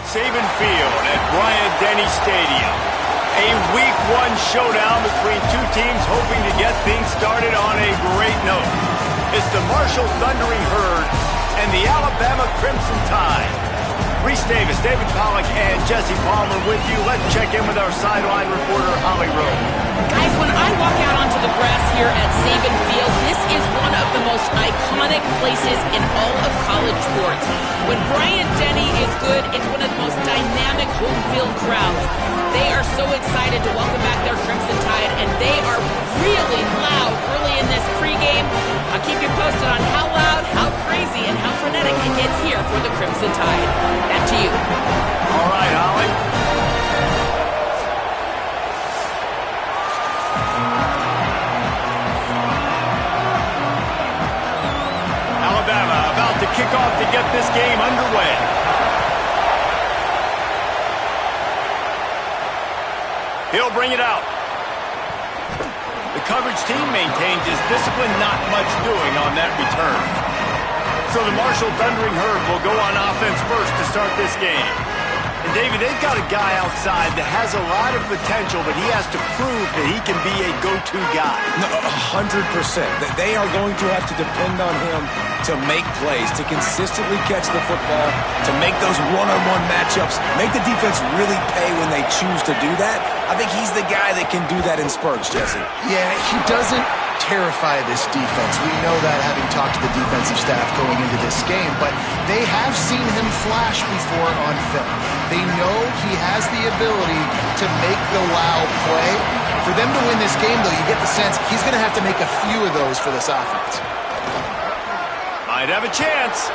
Saban Field at Bryant-Denny Stadium. A Week 1 showdown between two teams hoping to get things started on a great note. It's the Marshall Thundering Herd and the Alabama Crimson Tide. Reese Davis, David Pollack, and Jesse Palmer with you. Let's check in with our sideline reporter, Holly Rowe. Guys, when I walk out onto the grass here at Saban Field, this is one of the most iconic places in all of college sports. When Bryant-Denny is good, it's one of the most dynamic home field crowds. They are so excited to welcome back their Crimson Tide, and they are really loud early in this pregame. I'll keep you posted on how loud, how crazy, and how frenetic it gets here for the Crimson Tide. Back to you. All right, Holly. Alabama about to kick off to get this game underway. He'll bring it out. The coverage team maintains his discipline, not much doing on that return. So the Marshall Thundering Herd will go on offense first to start this game. And David, they've got a guy outside that has a lot of potential, but he has to prove that he can be a go-to guy. No, 100%. They are going to have to depend on him to make plays, to consistently catch the football, to make those one-on-one matchups, make the defense really pay when they choose to do that. I think he's the guy that can do that in spurts, Jesse. Yeah, he doesn't terrify this defense. We know that having talked to the defensive staff going into this game, but they have seen him flash before on film. They know he has the ability to make the loud play. For them to win this game, though, you get the sense he's going to have to make a few of those for this offense. Might have a chance.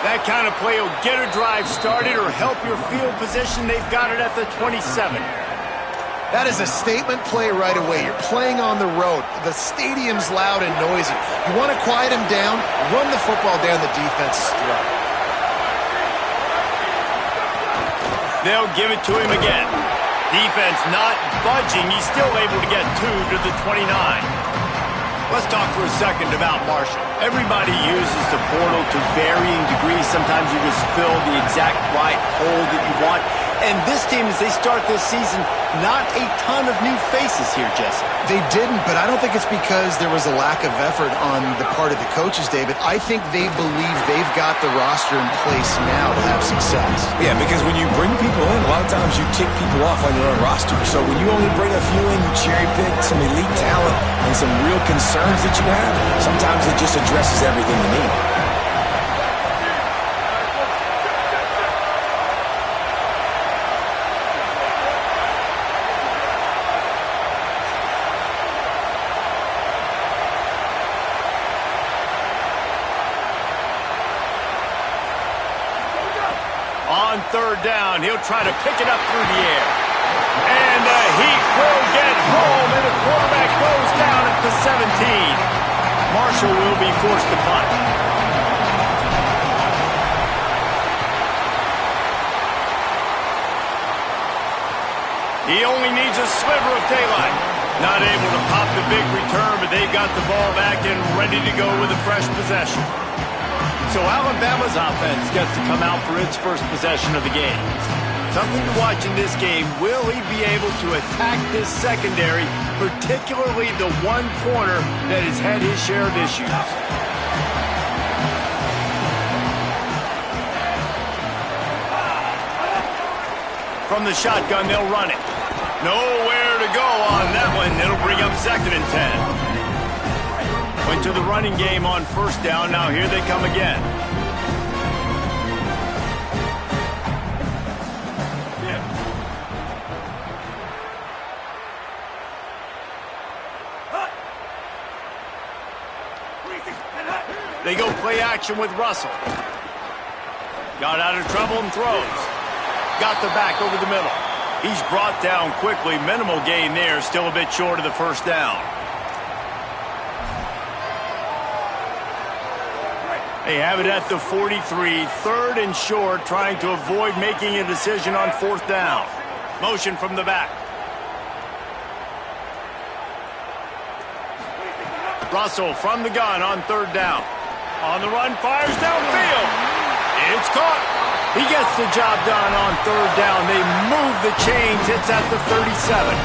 That kind of play will get a drive started or help your field position. They've got it at the 27. That is a statement play right away. You're playing on the road. The stadium's loud and noisy. You want to quiet him down, run the football down the defense's throat. They'll give it to him again. Defense not budging. He's still able to get 2 to the 29. Let's talk for a second about Marshall. Everybody uses the portal to varying degrees. Sometimes you just fill the exact right hole that you want. And this team, as they start this season, not a ton of new faces here, Jesse. They didn't, but I don't think it's because there was a lack of effort on the part of the coaches, David. I think they believe they've got the roster in place now to have success. Yeah, because when you bring people in, a lot of times you tick people off on your own roster. So when you only bring a few in, you cherry pick some elite talent and some real concerns that you have, sometimes it just addresses everything you need. On third down, he'll try to pick it up through the air. And the Heat will get home, and the quarterback goes down at the 17. Marshall will be forced to punt. He only needs a sliver of daylight. Not able to pop the big return, but they've got the ball back and ready to go with a fresh possession. So Alabama's offense gets to come out for its first possession of the game. Something to watch in this game. Will he be able to attack this secondary, particularly the one corner that has had his share of issues? From the shotgun, they'll run it. Nowhere to go on that one. It'll bring up 2nd and 10. Went to the running game on first down. Now here they come again. They go play action with Russell. Got out of trouble and throws. Got the back over the middle. He's brought down quickly. Minimal gain there. Still a bit short of the first down. They have it at the 43, 3rd and short, trying to avoid making a decision on 4th down. Motion from the back. Russell from the gun on 3rd down. On the run, fires downfield. It's caught. He gets the job done on third down. They move the chains. It's at the 37.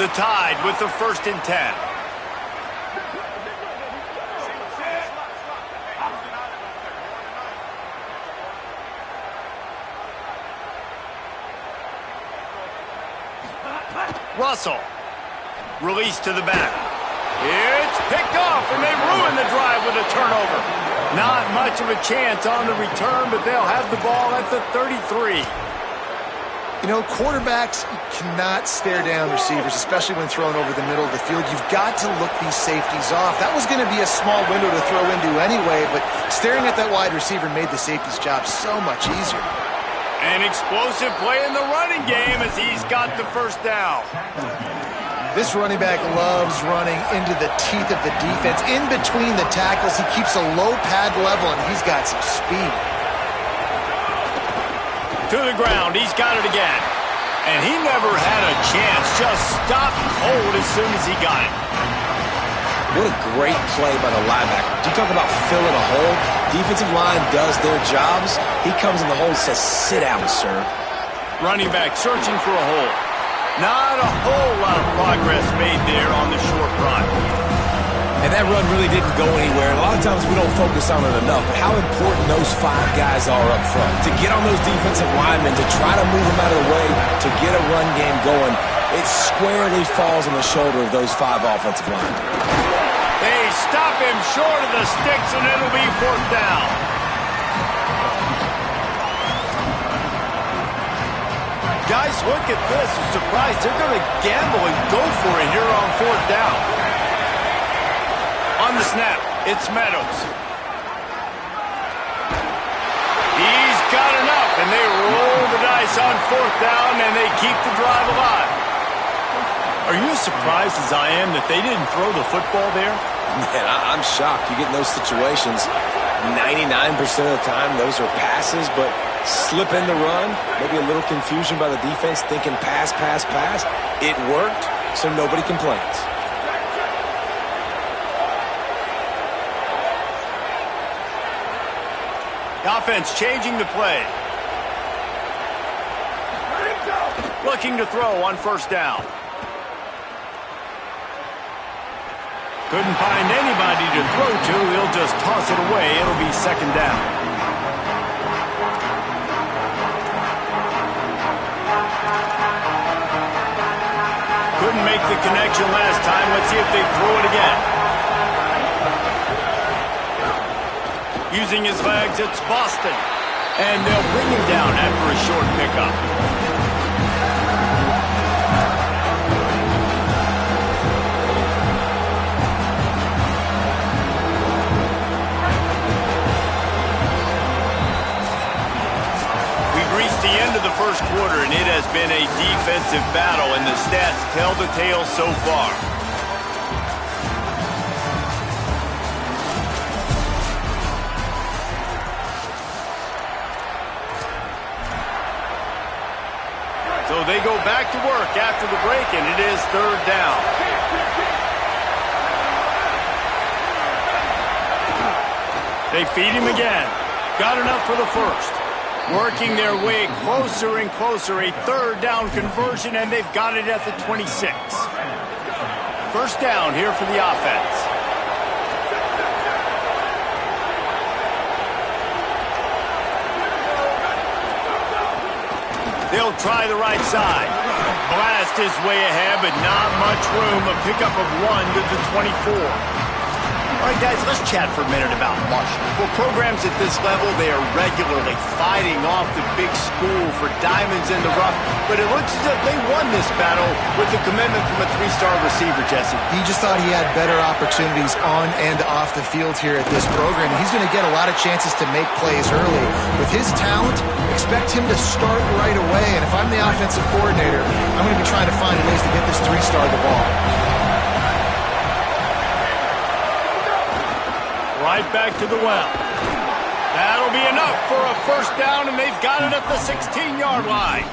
The Tide with the 1st and 10. Russell. Release to the back. It's picked off, and they ruin the drive with a turnover. Not much of a chance on the return, but they'll have the ball at the 33. You know, quarterbacks cannot stare down receivers, especially when thrown over the middle of the field. You've got to look these safeties off. That was going to be a small window to throw into anyway, but staring at that wide receiver made the safety's job so much easier. An explosive play in the running game as he's got the 1st down. This running back loves running into the teeth of the defense. In between the tackles, he keeps a low pad level, and he's got some speed. To the ground, he's got it again. And he never had a chance, just stopped cold as soon as he got it. What a great play by the linebacker. You talk about filling a hole. Defensive line does their jobs. He comes in the hole and says, sit down, sir. Running back searching for a hole. Not a whole lot of progress made there on the short run. And that run really didn't go anywhere. A lot of times we don't focus on it enough. But how important those 5 guys are up front. To get on those defensive linemen, to try to move them out of the way, to get a run game going, it squarely falls on the shoulder of those 5 offensive linemen. They stop him short of the sticks, and it'll be 4th down. Guys, look at this. I'm surprised they're going to gamble and go for it here on 4th down. On the snap, it's Meadows. He's got enough, and they roll the dice on 4th down, and they keep the drive alive. Are you as surprised as I am that they didn't throw the football there? Man, I'm shocked. You get in those situations, 99% of the time, those are passes, but slip in the run, maybe a little confusion by the defense thinking pass, pass, pass. It worked, so nobody complains. Offense changing the play. Looking to throw on 1st down. Couldn't find anybody to throw to. He'll just toss it away. It'll be 2nd down. Couldn't make the connection last time. Let's see if they throw it again. Using his legs, it's Boston. And they'll bring him down after a short pickup. We've reached the end of the 1st quarter, and it has been a defensive battle, and the stats tell the tale so far. So they go back to work after the break, and it is 3rd down. They feed him again. Got enough for the 1st. Working their way closer and closer. A 3rd down conversion, and they've got it at the 26. 1st down here for the offense. They'll try the right side. Blast his way ahead, but not much room. A pickup of 1 to the 24. All right, guys, let's chat for a minute about Marshall. For programs at this level, they are regularly fighting off the big school for diamonds in the rough, but it looks as if they won this battle with the commitment from a 3-star receiver, Jesse. He just thought he had better opportunities on and off the field here at this program. He's going to get a lot of chances to make plays early. With his talent, expect him to start right away, and if I'm the offensive coordinator, I'm going to be trying to find ways to get this 3-star the ball. Right back to the well. That'll be enough for a 1st down, and they've got it at the 16-yard line.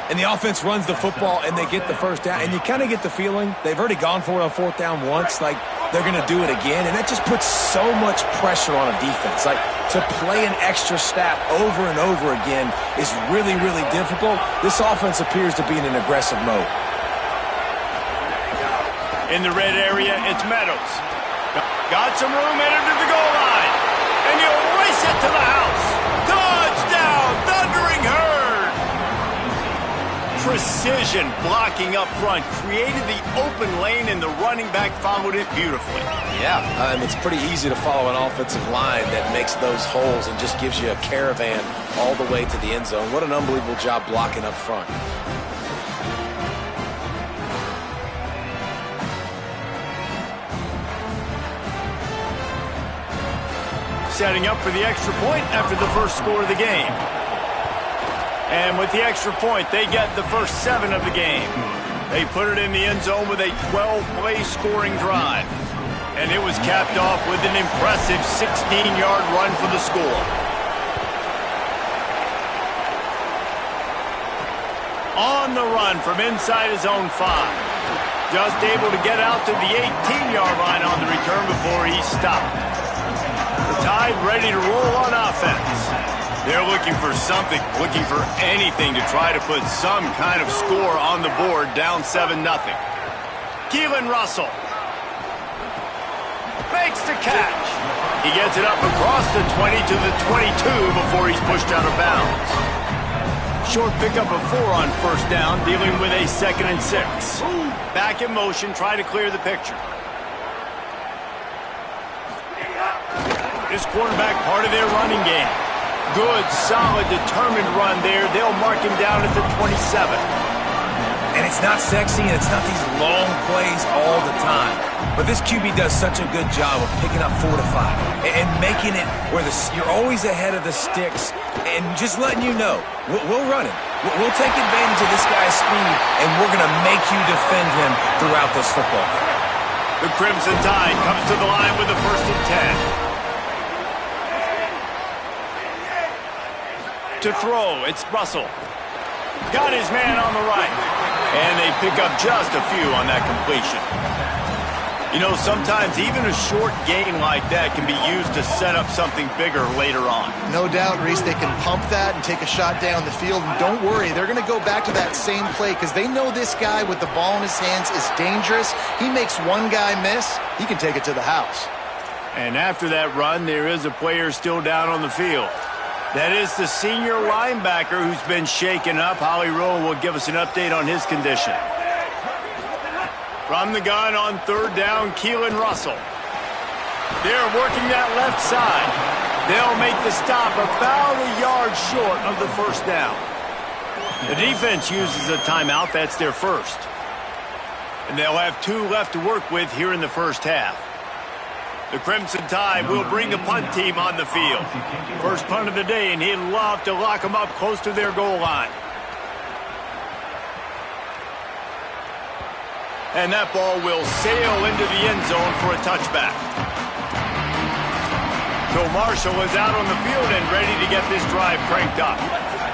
And the offense runs the football, and they get the 1st down. And you kind of get the feeling they've already gone for it on 4th down once. Like, they're going to do it again, and that just puts so much pressure on a defense. Like, to play an extra snap over and over again is really, really difficult. This offense appears to be in an aggressive mode. In the red area, it's Meadows. Got some room, headed to the goal line. And he'll race it to the house. Touchdown, Thundering Herd! Precision blocking up front created the open lane, and the running back followed it beautifully. Yeah, it's pretty easy to follow an offensive line that makes those holes and just gives you a caravan all the way to the end zone. What an unbelievable job blocking up front. Setting up for the extra point after the first score of the game. And with the extra point, they get the first 7 of the game. They put it in the end zone with a 12-play scoring drive. And it was capped off with an impressive 16-yard run for the score. On the run from inside his own 5. Just able to get out to the 18-yard line on the return before he stopped. The Tide ready to roll on offense. They're looking for something, looking for anything to try to put some kind of score on the board, down 7-0. Keelan Russell makes the catch. He gets it up across the 20 to the 22 before he's pushed out of bounds. Short pickup of 4 on first down, dealing with a 2nd and 6. Back in motion, try to clear the picture. This quarterback part of their running game. Good, solid, determined run there. They'll mark him down at the 27. And it's not sexy, and it's not these long plays all the time. But this QB does such a good job of picking up 4 to 5 and making it where you're always ahead of the sticks and just letting you know, we'll run him. We'll take advantage of this guy's speed, and we're going to make you defend him throughout this football game. The Crimson Tide comes to the line with the 1st and 10. To throw, it's Russell. Got his man on the right. And they pick up just a few on that completion. You know, sometimes even a short gain like that can be used to set up something bigger later on. No doubt, Reese, they can pump that and take a shot down the field. And don't worry, they're going to go back to that same play because they know this guy with the ball in his hands is dangerous. He makes one guy miss, he can take it to the house. And after that run, there is a player still down on the field. That is the senior linebacker who's been shaken up. Holly Rowe will give us an update on his condition. From the gun on 3rd down, Keelan Russell. They're working that left side. They'll make the stop about a yard short of the 1st down. The defense uses a timeout. That's their first. And they'll have 2 left to work with here in the first half. The Crimson Tide will bring the punt team on the field. First punt of the day, and he'd love to lock them up close to their goal line. And that ball will sail into the end zone for a touchback. So Marshall is out on the field and ready to get this drive cranked up.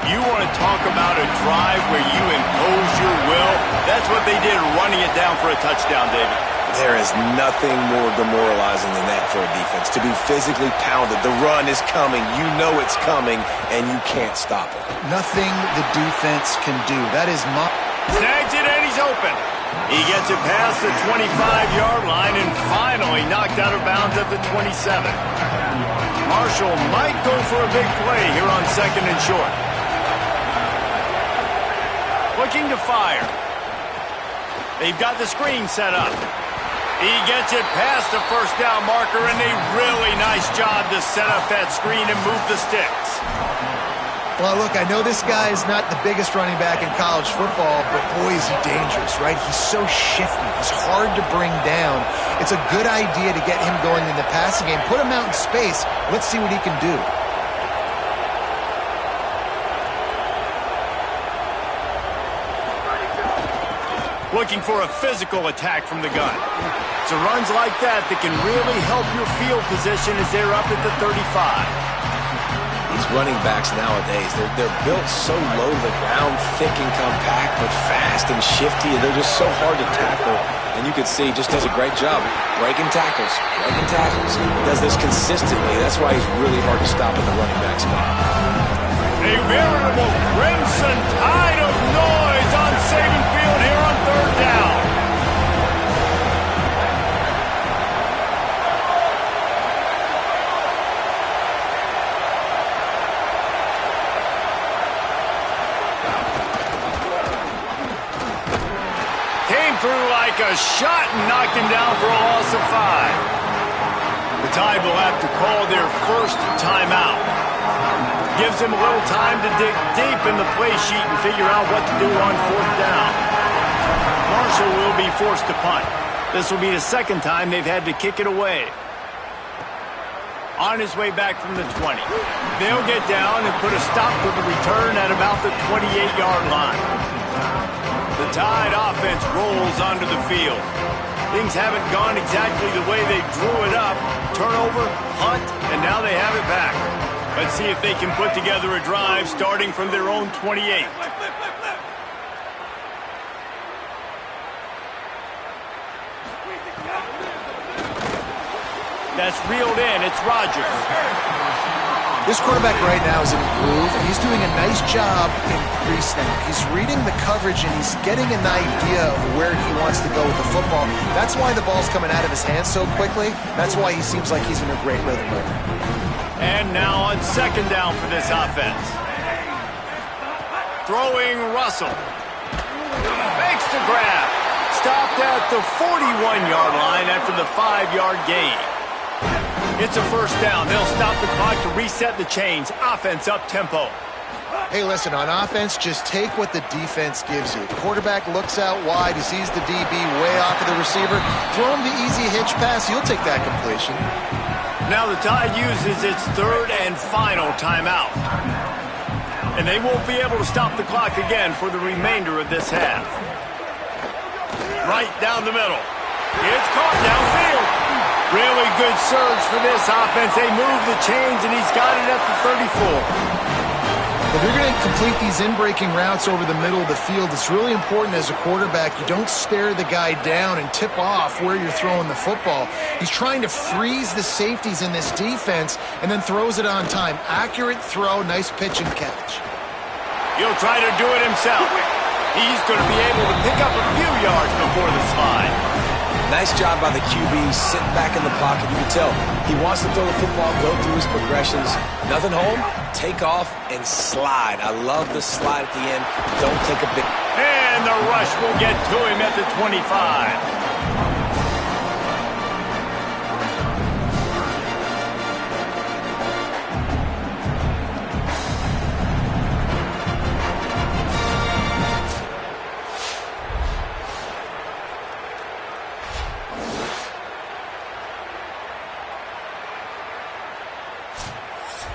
You want to talk about a drive where you impose your will? That's what they did, running it down for a touchdown, David. There is nothing more demoralizing than that for a defense. To be physically pounded. The run is coming. You know it's coming, and you can't stop it. Nothing the defense can do. That is snags it, and he's open. He gets it past the 25-yard line and finally knocked out of bounds at the 27. Marshall might go for a big play here on 2nd and short. Looking to fire. They've got the screen set up. He gets it past the 1st down marker, and a really nice job to set up that screen and move the sticks. Well, look, I know this guy is not the biggest running back in college football, but boy, is he dangerous, right? He's so shifty. He's hard to bring down. It's a good idea to get him going in the passing game. Put him out in space. Let's see what he can do. Looking for a physical attack from the gun. It's runs like that that can really help your field position as they're up at the 35. He's running backs nowadays. They're built so low to the ground, thick and compact, but fast and shifty. They're just so hard to tackle. And you can see he just does a great job breaking tackles, breaking tackles. He does this consistently. That's why he's really hard to stop in the running back spot. A veritable crimson tide of noise on Saban Field here on third down. Through like a shot and knocked him down for a loss of 5. The Tide will have to call their first timeout. Gives him a little time to dig deep in the play sheet and figure out what to do on fourth down. Marshall will be forced to punt. This will be the second time they've had to kick it away. On his way back from the 20. They'll get down and put a stop to the return at about the 28-yard line. The Tide offense rolls onto the field. Things haven't gone exactly the way they drew it up. Turnover, punt, and now they have it back. Let's see if they can put together a drive starting from their own 28. That's reeled in. It's Rodgers. This quarterback right now is in a groove, and he's doing a nice job in pre-snap. He's reading the coverage, and he's getting an idea of where he wants to go with the football. That's why the ball's coming out of his hands so quickly. That's why he seems like he's in a great rhythm right now. And now on second down for this offense. Throwing Russell. Makes the grab. Stopped at the 41-yard line after the 5-yard gain. It's a first down. They'll stop the clock to reset the chains. Offense up tempo. Hey, listen, on offense, just take what the defense gives you. Quarterback looks out wide. He sees the DB way off of the receiver. Throw him the easy hitch pass. You'll take that completion. Now the Tide uses its third and final timeout. And they won't be able to stop the clock again for the remainder of this half. Right down the middle. It's caught downfield. Really good surge for this offense. They move the chains, and he's got it at the 34. If you're going to complete these in-breaking routes over the middle of the field, it's really important as a quarterback you don't stare the guy down and tip off where you're throwing the football. He's trying to freeze the safeties in this defense and then throws it on time. Accurate throw, nice pitch and catch. He'll try to do it himself. He's going to be able to pick up a few yards before the slide. Nice job by the QB, sitting back in the pocket. You can tell he wants to throw the football, go through his progressions. Nothing home, take off, and slide. I love the slide at the end. Don't take a big... And the rush will get to him at the 25.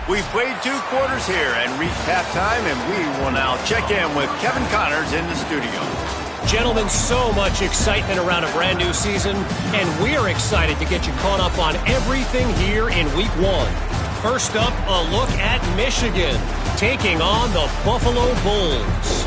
We played 2 quarters here and reached halftime, and we will now check in with Kevin Connors in the studio. Gentlemen, so much excitement around a brand new season, and we're excited to get you caught up on everything here in Week 1. First up, a look at Michigan, taking on the Buffalo Bulls.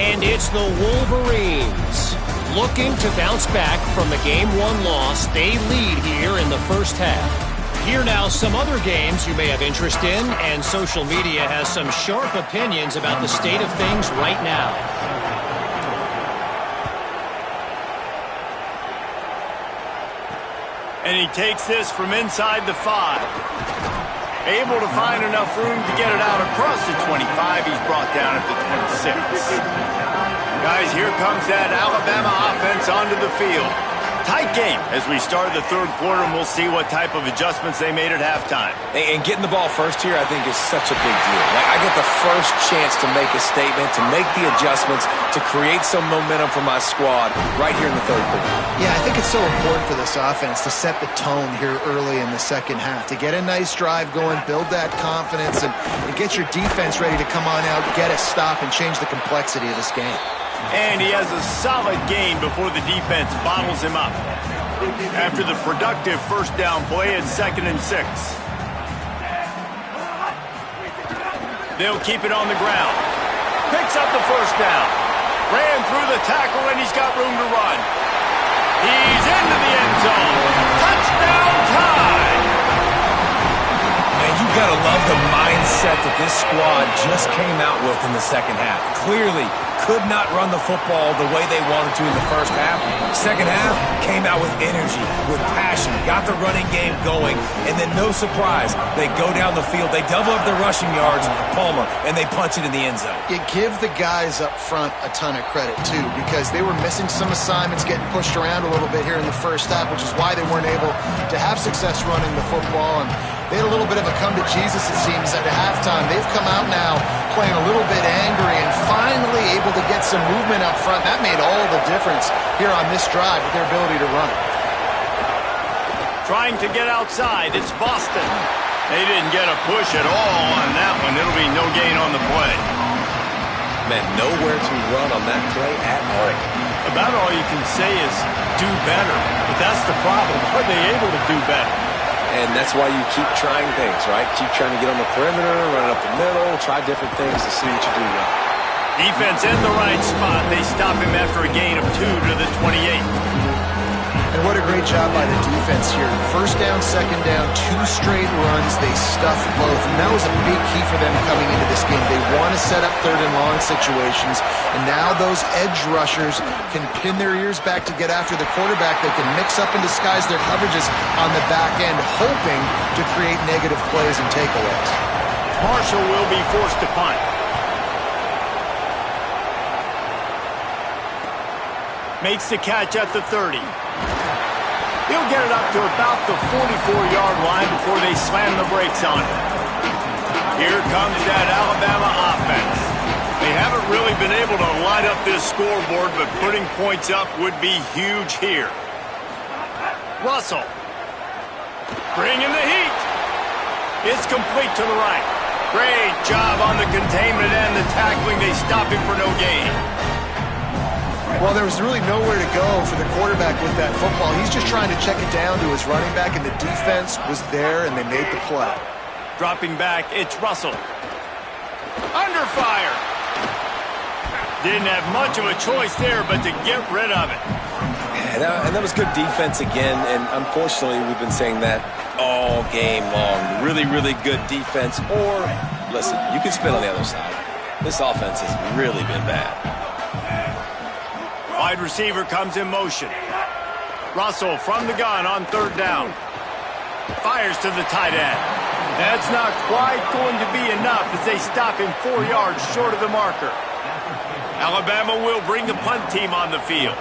And it's the Wolverines, looking to bounce back from the Game 1 loss. They lead here in the first half. Here now, some other games you may have interest in, and social media has some sharp opinions about the state of things right now. And he takes this from inside the 5. Able to find enough room to get it out across the 25. He's brought down at the 26. Guys, here comes that Alabama offense onto the field. Tight game as we start the third quarter, and we'll see what type of adjustments they made at halftime. And getting the ball first here, I think, is such a big deal. Like, I get the first chance to make a statement, to make the adjustments, to create some momentum for my squad right here in the third quarter. Yeah, I think it's so important for this offense to set the tone here early in the second half, to get a nice drive going, build that confidence, and get your defense ready to come on out, get a stop, and change the complexity of this game. And he has a solid gain before the defense bottles him up. After the productive first down play, it's 2nd and 6. They'll keep it on the ground. Picks up the first down. Ran through the tackle, and he's got room to run. He's into the end zone. Touchdown time! And you gotta love the mindset that this squad just came out with in the second half. Clearly could not run the football the way they wanted to in the first half. Second half came out with energy, with passion, got the running game going, and then no surprise, they go down the field, they double up their rushing yards, Palmer, and they punch it in the end zone. You give the guys up front a ton of credit, too, because they were missing some assignments, getting pushed around a little bit here in the first half, which is why they weren't able to have success running the football. And they had a little bit of a come to Jesus, it seems, at halftime. They've come out now playing a little bit angry and finally able to get some movement up front. That made all the difference here on this drive with their ability to run. Trying to get outside. It's Boston. They didn't get a push at all on that one. It'll be no gain on the play. Man, nowhere to run on that play at all. About all you can say is do better. But that's the problem. Are they able to do better? And that's why you keep trying things, right? Keep trying to get on the perimeter, run it up the middle, try different things to see what you do well. Defense in the right spot. They stop him after a gain of 2 to the 28. And what a great job by the defense here. First down, second down, 2 straight runs. They stuffed both. And that was a big key for them coming into this game. They want to set up third and long situations. And now those edge rushers can pin their ears back to get after the quarterback. They can mix up and disguise their coverages on the back end, hoping to create negative plays and takeaways. Marshall will be forced to punt. Makes the catch at the 30. He'll get it up to about the 44-yard line before they slam the brakes on it. Here comes that Alabama offense. They haven't really been able to light up this scoreboard, but putting points up would be huge here. Russell. Bringing the heat. It's complete to the right. Great job on the containment and the tackling. They stop him for no gain. Well, there was really nowhere to go for the quarterback with that football. He's just trying to check it down to his running back, and the defense was there, and they made the play. Dropping back, it's Russell. Under fire. Didn't have much of a choice there, but to get rid of it. And that was good defense again, and unfortunately, we've been saying that all game long. Really, really good defense, or, listen, you can spin on the other side. This offense has really been bad. Wide receiver comes in motion. Russell from the gun on third down. Fires to the tight end. That's not quite going to be enough as they stop him 4 yards short of the marker. Alabama will bring the punt team on the field.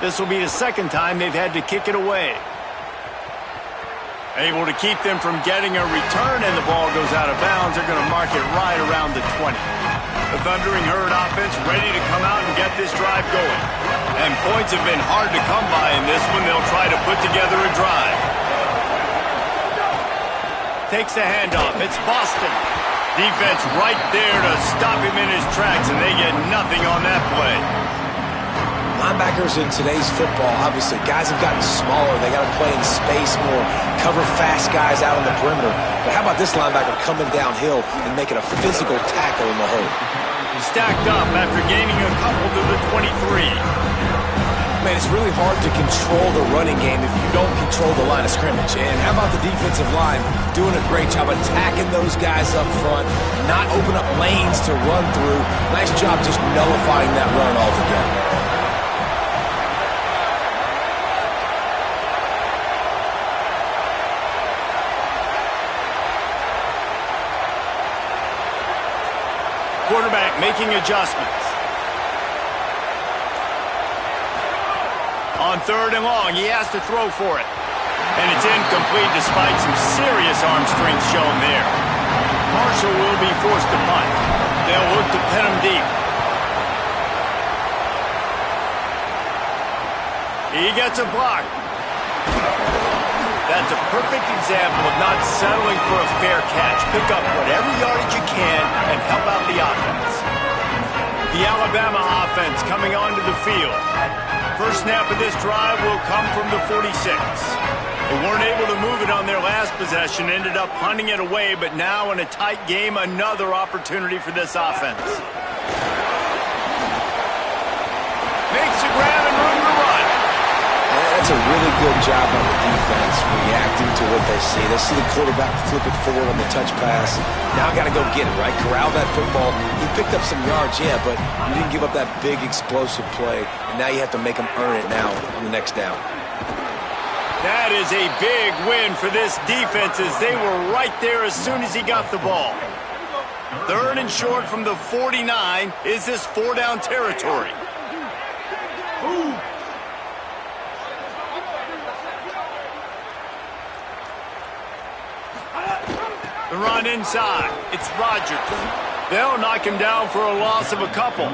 This will be the second time they've had to kick it away. Able to keep them from getting a return, and the ball goes out of bounds. They're going to mark it right around the 20. The Thundering Herd offense ready to come out and get this drive going. And points have been hard to come by in this one. They'll try to put together a drive. Takes the handoff. It's Boston. Defense right there to stop him in his tracks, and they get nothing on that play. Linebackers in today's football, obviously, guys have gotten smaller. They got to play in space more, cover fast guys out on the perimeter. But how about this linebacker coming downhill and making a physical tackle in the hole? Stacked up after gaining a couple to the 23. Man, it's really hard to control the running game if you don't control the line of scrimmage. And how about the defensive line doing a great job attacking those guys up front, not open up lanes to run through. Nice job just nullifying that run altogether. Quarterback making adjustments. On third and long, he has to throw for it. And it's incomplete despite some serious arm strength shown there. Marshall will be forced to punt. They'll look to pin him deep. He gets a block. That's a perfect example of not settling for a fair catch. Pick up whatever yardage you can and help out the offense. The Alabama offense coming onto the field. First snap of this drive will come from the 46. They weren't able to move it on their last possession, ended up punting it away, but now in a tight game, another opportunity for this offense. Makes a grab and room to run. That's a really good job by the defense, reacting to what they see. They see the quarterback flip it forward on the touch pass. Now got to go get it, right? Corral that football. He picked up some yards, yeah, but you didn't give up that big explosive play, and now you have to make them earn it now on the next down. That is a big win for this defense as they were right there as soon as he got the ball. 3rd and short from the 49 is this 4-down territory. The run inside. It's Rodgers. They'll knock him down for a loss of a couple.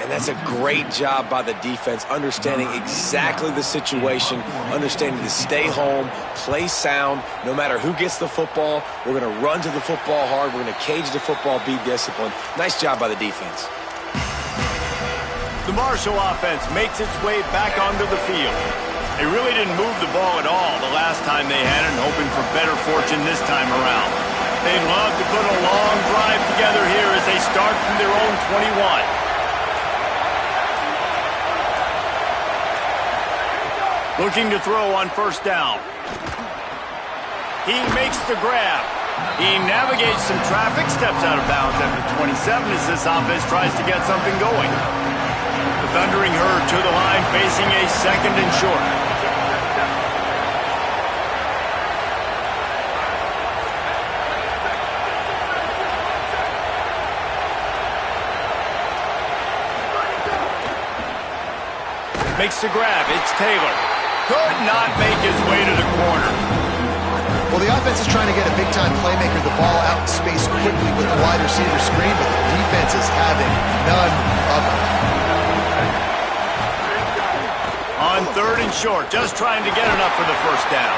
And that's a great job by the defense, understanding exactly the situation, understanding to stay home, play sound. No matter who gets the football, we're going to run to the football hard. We're going to cage the football, be disciplined. Nice job by the defense. The Marshall offense makes its way back onto the field. They really didn't move the ball at all the last time they had it, hoping for better fortune this time around. They'd love to put a long drive together here as they start from their own 21. Looking to throw on 1st down. He makes the grab. He navigates some traffic, steps out of bounds after 27 as this offense tries to get something going. The Thundering Herd to the line, facing a 2nd and short. Makes the grab. It's Taylor. Could not make his way to the corner. Well, the offense is trying to get a big-time playmaker the ball out in space quickly with the wide receiver screen, but the defense is having none of it. On 3rd and short, just trying to get enough for the 1st down.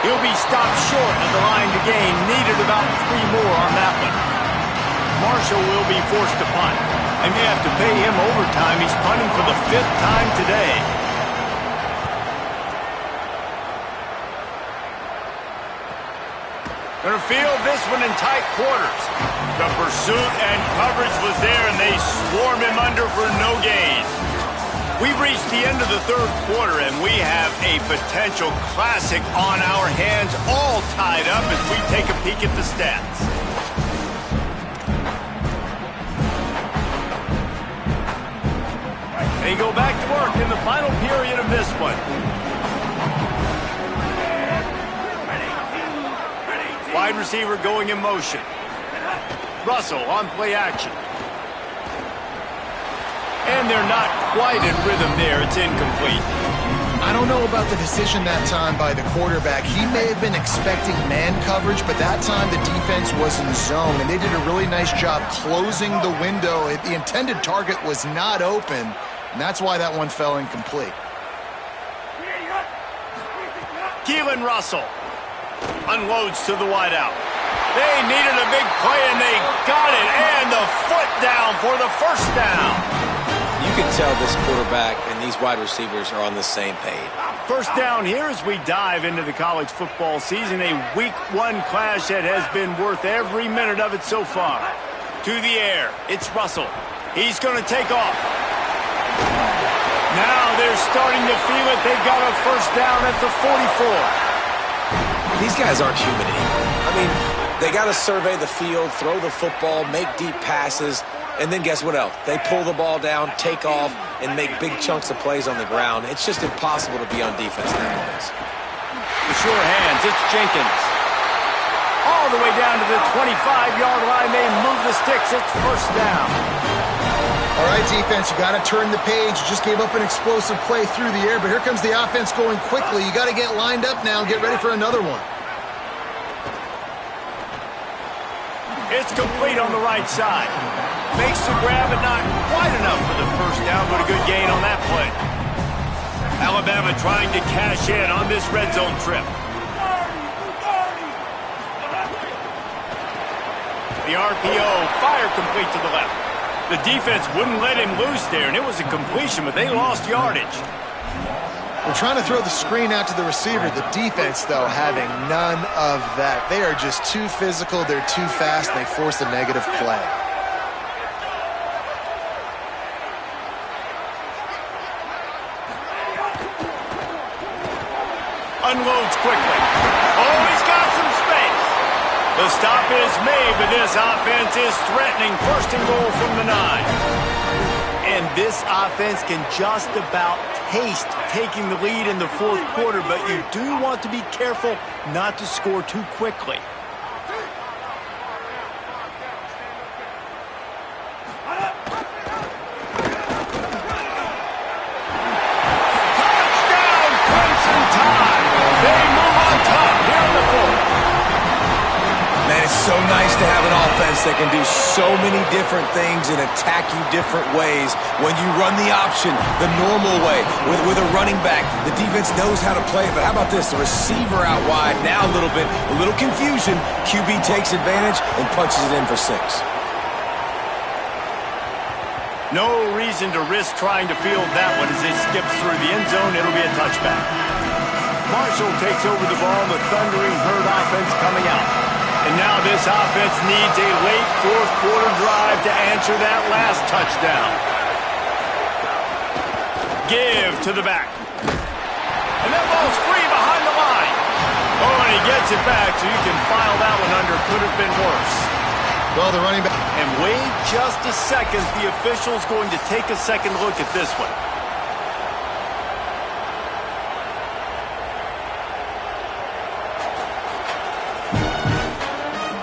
He'll be stopped short of the line to gain. Needed about 3 more on that one. Marshall will be forced to punt. They may have to pay him overtime. He's punting for the 5th time today. Gonna field this one in tight quarters. The pursuit and coverage was there, and they swarm him under for no gain. We've reached the end of the 3rd quarter, and we have a potential classic on our hands, all tied up as we take a peek at the stats. They go back to work in the final period of this one. Wide receiver going in motion. Russell on play action. And they're not quite in rhythm there. It's incomplete. I don't know about the decision that time by the quarterback. He may have been expecting man coverage, but that time the defense was in zone, and they did a really nice job closing the window. The intended target was not open, and that's why that one fell incomplete. Keelan Russell unloads to the wideout. They needed a big play, and they got it, and the foot down for the 1st down. You can tell this quarterback and these wide receivers are on the same page. 1st down here as we dive into the college football season. A Week 1 clash that has been worth every minute of it so far. To the air, it's Russell. He's going to take off. Now they're starting to feel it. They've got a 1st down at the 44. These guys aren't human anymore. I mean, they got to survey the field, throw the football, make deep passes, and then guess what else? They pull the ball down, take off, and make big chunks of plays on the ground. It's just impossible to be on defense nowadays. The sure hands, it's Jenkins. All the way down to the 25-yard line. They move the sticks. It's 1st down. All right, defense, you got to turn the page. You just gave up an explosive play through the air, but here comes the offense going quickly. You got to get lined up now and get ready for another one. It's complete on the right side. Makes the grab, but not quite enough for the 1st down, but a good gain on that play. Alabama trying to cash in on this red zone trip. The RPO, fire complete to the left. The defense wouldn't let him loose there, and it was a completion, but they lost yardage. We're trying to throw the screen out to the receiver. The defense, though, having none of that. They are just too physical. They're too fast. They force a negative play. Unloads quickly. Oh, he's got some space. The stop is made, but this offense is threatening. First and goal from the 9. And this offense can just about taste taking the lead in the fourth quarter, but you do want to be careful not to score too quickly. Touchdown, Crimson Tide! They move on top here in the fourth. Man, it's so nice to have an offense that can do so many different things and attack you different ways. When you run the option the normal way with a running back, the defense knows how to play it. But how about this? The receiver out wide, now a little confusion. QB takes advantage and punches it in for 6. No reason to risk trying to field that one as it skips through the end zone. It'll be a touchback. Marshall takes over the ball, the thundering herd offense coming out. And now this offense needs a late fourth quarter drive to answer that last touchdown. Give to the back. And that ball's free behind the line. Oh, and he gets it back, so you can file that one under. Could have been worse. Well, the running back. And wait just a second. The official's going to take a second look at this one.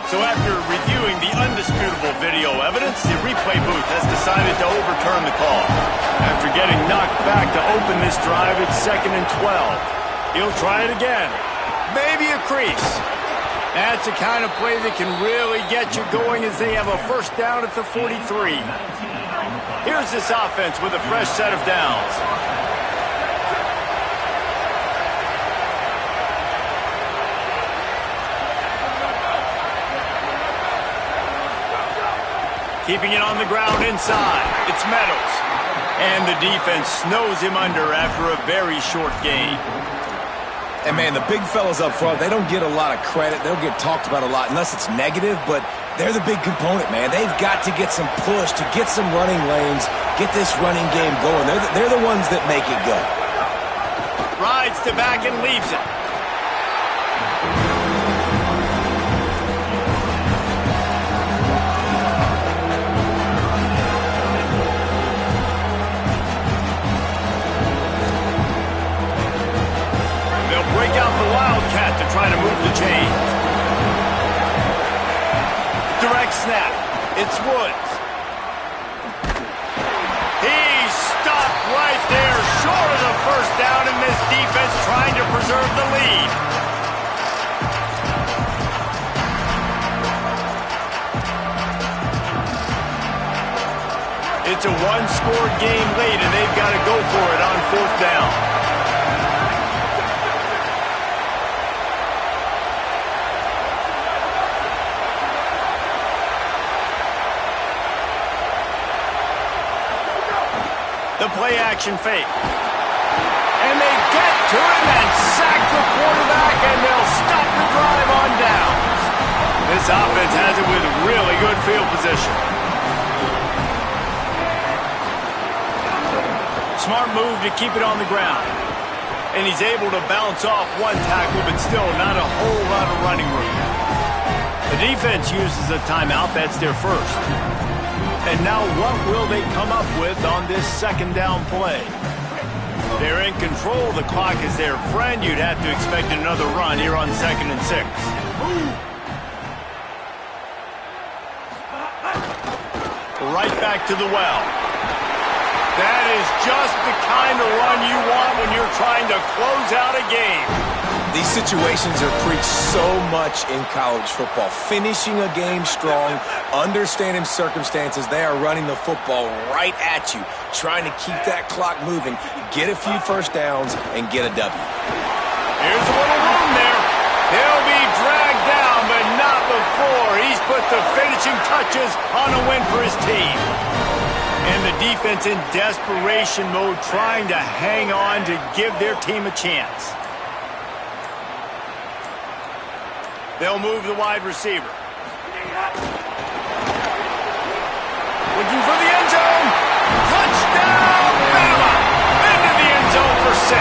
So after reviewing the undisputable video evidence, the replay booth has decided to overturn the call. After getting knocked back to open this drive, it's 2nd and 12. He'll try it again. Maybe a crease. That's the kind of play that can really get you going as they have a first down at the 43. Here's this offense with a fresh set of downs. Keeping it on the ground inside. It's Meadows. And the defense snows him under after a very short gain. And, man, the big fellas up front, they don't get a lot of credit. They don't get talked about a lot unless it's negative, but they're the big component, man. They've got to get some push, to get some running lanes, get this running game going. They're the ones that make it go. Rides to back and leaves it. Break out the Wildcat to try to move the chain. Direct snap. It's Woods. He's stopped right there, short of the first down, and this defense trying to preserve the lead. It's a one-score game late, and they've got to go for it on 4th down. The play-action fake. And they get to him and sack the quarterback, and they'll stop the drive on downs. This offense has it with really good field position. Smart move to keep it on the ground. And he's able to bounce off one tackle, but still not a whole lot of running room. The defense uses a timeout. That's their first. And now what will they come up with on this 2nd down play? They're in control. The clock is their friend. You'd have to expect another run here on 2nd and 6. Right back to the well. That is just the kind of run you want when you're trying to close out a game. These situations are preached so much in college football. Finishing a game strong, understanding circumstances. They are running the football right at you, trying to keep that clock moving, get a few first downs, and get a W. Here's a little room there. He'll be dragged down, but not before he's put the finishing touches on a win for his team. And the defense in desperation mode, trying to hang on to give their team a chance. They'll move the wide receiver. Looking for the end zone. Touchdown, Bama! Into the end zone for 6.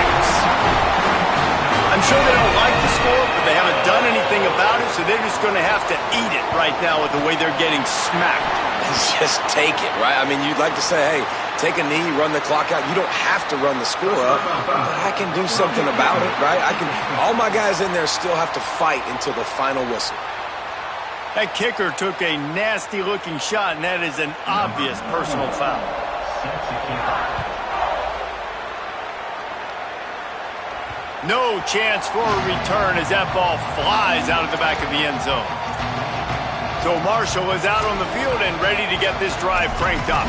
I'm sure they don't like the score, but they haven't done anything about it, so they're just going to have to eat it right now with the way they're getting smacked. Just take it, right? I mean, you'd like to say, hey, take a knee, run the clock out. You don't have to run the score up, but I can do something about it, right? All my guys in there still have to fight until the final whistle. That kicker took a nasty-looking shot, and that is an obvious personal foul. No chance for a return as that ball flies out of the back of the end zone. So Marshall is out on the field and ready to get this drive cranked up.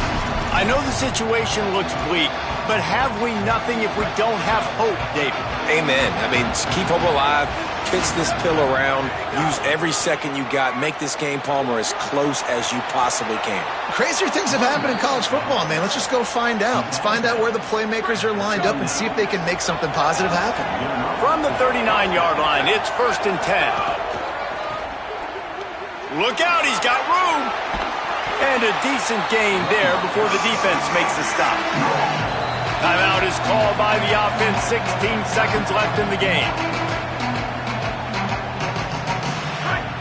I know the situation looks bleak, but have we nothing if we don't have hope, David? Amen. I mean, keep hope alive, pitch this pill around, use every second you got, make this game, Palmer, as close as you possibly can. Crazier things have happened in college football, man. Let's just go find out. Let's find out where the playmakers are lined up and see if they can make something positive happen. From the 39-yard line, it's 1st and 10. Look out, he's got room. And a decent gain there before the defense makes the stop. Timeout is called by the offense. 16 seconds left in the game.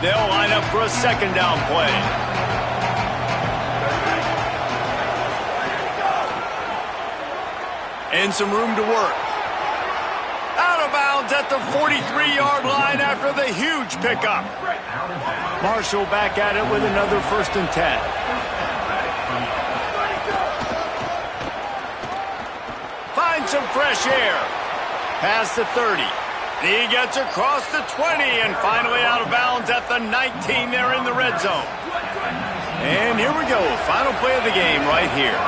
They'll line up for a 2nd down play. And some room to work. Out of bounds at the 43-yard line after the huge pickup. Marshall back at it with another 1st and 10. Finds some fresh air. Past the 30. He gets across the 20 and finally out of bounds at the 19 there in the red zone. And here we go. Final play of the game right here.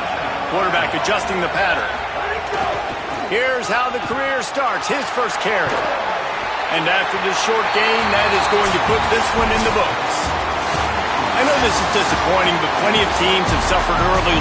Quarterback adjusting the pattern. Here's how the career starts. His first carry. And after this short gain, that is going to put this one in the books. I know this is disappointing, but plenty of teams have suffered early.